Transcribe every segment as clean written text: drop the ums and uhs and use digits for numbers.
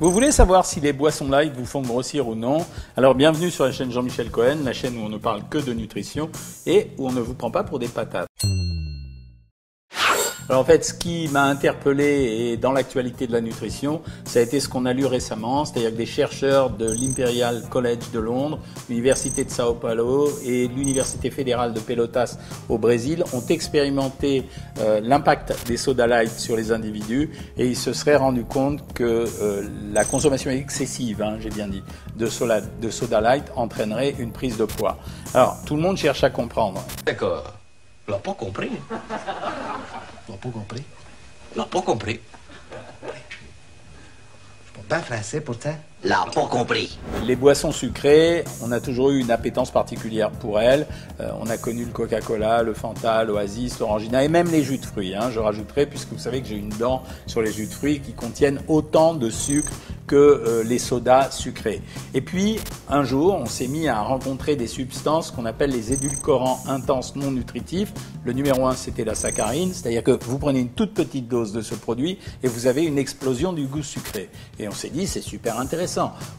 Vous voulez savoir si les boissons light vous font grossir ou non? Alors bienvenue sur la chaîne Jean-Michel Cohen, la chaîne où on ne parle que de nutrition et où on ne vous prend pas pour des patates. Alors en fait, ce qui m'a interpellé et dans l'actualité de la nutrition, ça a été ce qu'on a lu récemment, c'est-à-dire que des chercheurs de l'Imperial College de Londres, l'Université de Sao Paulo et l'Université fédérale de Pelotas au Brésil ont expérimenté l'impact des soda light sur les individus et ils se seraient rendus compte que la consommation excessive, j'ai bien dit, de soda light entraînerait une prise de poids. Alors tout le monde cherche à comprendre. D'accord. On l'a pas compris. On n'a pas compris. On l'a pas compris. Je parle pas français pourtant. L'a pas compris. Les boissons sucrées, on a toujours eu une appétence particulière pour elles. On a connu le Coca-Cola, le Fanta, l'Oasis, l'Orangina et même les jus de fruits. Je rajouterai, puisque vous savez que j'ai une dent sur les jus de fruits qui contiennent autant de sucre que les sodas sucrés. Et puis, un jour, on s'est mis à rencontrer des substances qu'on appelle les édulcorants intenses non nutritifs. Le numéro 1, c'était la saccharine, c'est-à-dire que vous prenez une toute petite dose de ce produit et vous avez une explosion du goût sucré. Et on s'est dit, c'est super intéressant.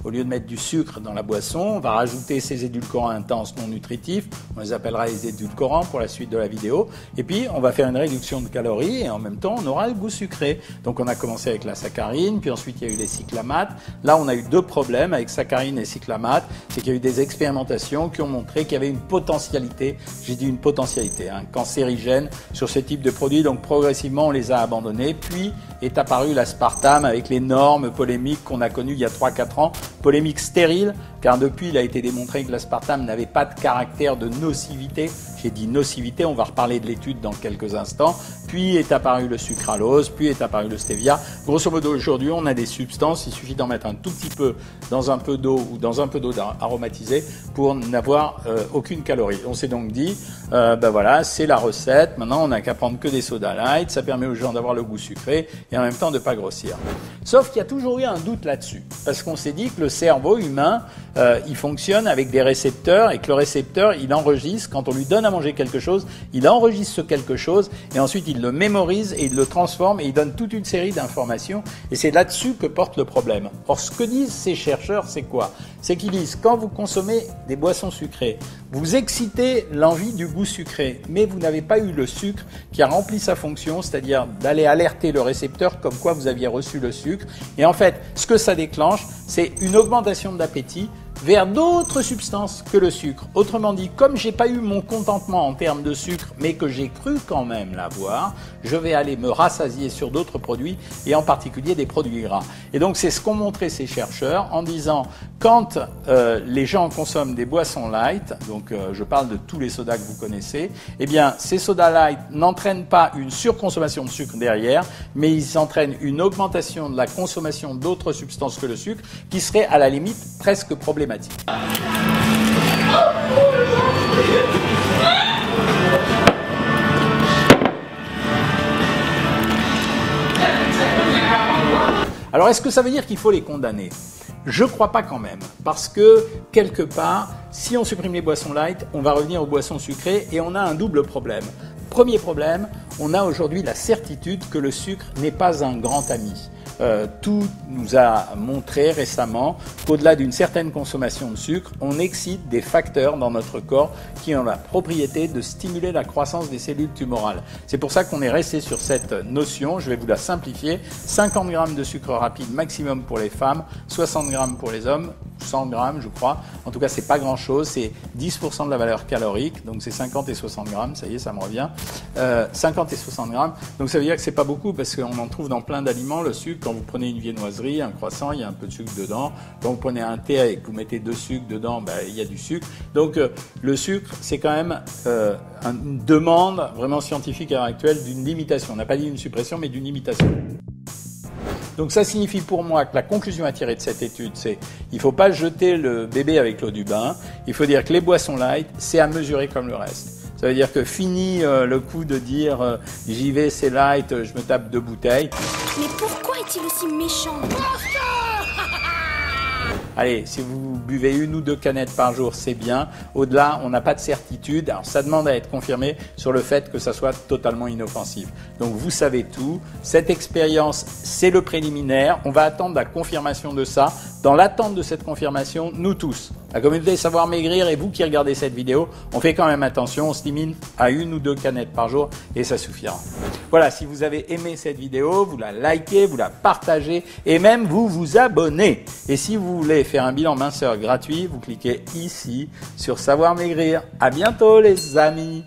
Au lieu de mettre du sucre dans la boisson, on va rajouter ces édulcorants intenses non nutritifs. On les appellera les édulcorants pour la suite de la vidéo. Et puis, on va faire une réduction de calories et en même temps, on aura le goût sucré. Donc, on a commencé avec la saccharine, puis ensuite, il y a eu les cyclamates. Là, on a eu deux problèmes avec saccharine et cyclamates. C'est qu'il y a eu des expérimentations qui ont montré qu'il y avait une potentialité, j'ai dit une potentialité, cancérigène sur ce type de produits. Donc, progressivement, on les a abandonnés. Puis est apparu l'aspartame avec l'énorme polémique qu'on a connue il y a 3-4 ans. Polémique stérile, car depuis, il a été démontré que l'aspartame n'avait pas de caractère de nocivité. J'ai dit nocivité, on va reparler de l'étude dans quelques instants. Puis est apparu le sucralose, puis est apparu le stevia. Grosso modo, aujourd'hui, on a des substances, il suffit d'en mettre un tout petit peu dans un peu d'eau ou dans un peu d'eau aromatisée pour n'avoir aucune calorie. On s'est donc dit, voilà, c'est la recette. Maintenant, on n'a qu'à prendre que des soda light. Ça permet aux gens d'avoir le goût sucré et en même temps de ne pas grossir. Sauf qu'il y a toujours eu un doute là-dessus. Parce qu'on s'est dit que le cerveau humain, il fonctionne avec des récepteurs et que le récepteur, il enregistre, quand on lui donne à manger quelque chose, il enregistre ce quelque chose et ensuite il le mémorise et il le transforme et il donne toute une série d'informations et c'est là-dessus que porte le problème. Or, ce que disent ces chercheurs, c'est quoi? C'est qu'ils disent, quand vous consommez des boissons sucrées, vous excitez l'envie du goût sucré, mais vous n'avez pas eu le sucre qui a rempli sa fonction, c'est-à-dire d'aller alerter le récepteur comme quoi vous aviez reçu le sucre. Et en fait, ce que ça déclenche, c'est une augmentation de l'appétit vers d'autres substances que le sucre. Autrement dit, comme j'ai pas eu mon contentement en termes de sucre, mais que j'ai cru quand même l'avoir, je vais aller me rassasier sur d'autres produits et en particulier des produits gras. Et donc c'est ce qu'ont montré ces chercheurs en disant quand les gens consomment des boissons light, donc je parle de tous les sodas que vous connaissez, eh bien ces sodas light n'entraînent pas une surconsommation de sucre derrière, mais ils entraînent une augmentation de la consommation d'autres substances que le sucre qui serait à la limite presque problématique. Alors, est-ce que ça veut dire qu'il faut les condamner? Je crois pas quand même, parce que quelque part, si on supprime les boissons light, on va revenir aux boissons sucrées et on a un double problème. Premier problème, on a aujourd'hui la certitude que le sucre n'est pas un grand ami. Tout nous a montré récemment qu'au-delà d'une certaine consommation de sucre, on excite des facteurs dans notre corps qui ont la propriété de stimuler la croissance des cellules tumorales. C'est pour ça qu'on est resté sur cette notion, je vais vous la simplifier, 50 grammes de sucre rapide maximum pour les femmes, 60 grammes pour les hommes, 100 grammes je crois. En tout cas, c'est pas grand-chose, c'est 10% de la valeur calorique, donc c'est 50 et 60 grammes, ça y est, ça me revient. 50 et 60 grammes, donc ça veut dire que c'est pas beaucoup parce qu'on en trouve dans plein d'aliments, le sucre. Quand vous prenez une viennoiserie, un croissant, il y a un peu de sucre dedans. Quand vous prenez un thé et que vous mettez 2 sucres dedans, il y a du sucre. Donc le sucre, c'est quand même une demande vraiment scientifique à l'heure actuelle d'une limitation. On n'a pas dit une suppression, mais d'une limitation. Donc ça signifie pour moi que la conclusion à tirer de cette étude, c'est il ne faut pas jeter le bébé avec l'eau du bain. Il faut dire que les boissons light, c'est à mesurer comme le reste. Ça veut dire que fini le coup de dire j'y vais, c'est light, je me tape 2 bouteilles. Mais pourquoi est-il aussi méchant? Allez, si vous buvez 1 ou 2 canettes par jour, c'est bien. Au-delà, on n'a pas de certitude. Alors, ça demande à être confirmé sur le fait que ça soit totalement inoffensif. Donc, vous savez tout. Cette expérience, c'est le préliminaire. On va attendre la confirmation de ça. Dans l'attente de cette confirmation, nous tous, la communauté Savoir Maigrir et vous qui regardez cette vidéo, on fait quand même attention. On se limite à 1 ou 2 canettes par jour et ça suffira. Voilà, si vous avez aimé cette vidéo, vous la likez, vous la partagez et même vous vous abonnez. Et si vous voulez faire un bilan minceur gratuit, vous cliquez ici sur Savoir Maigrir. À bientôt les amis!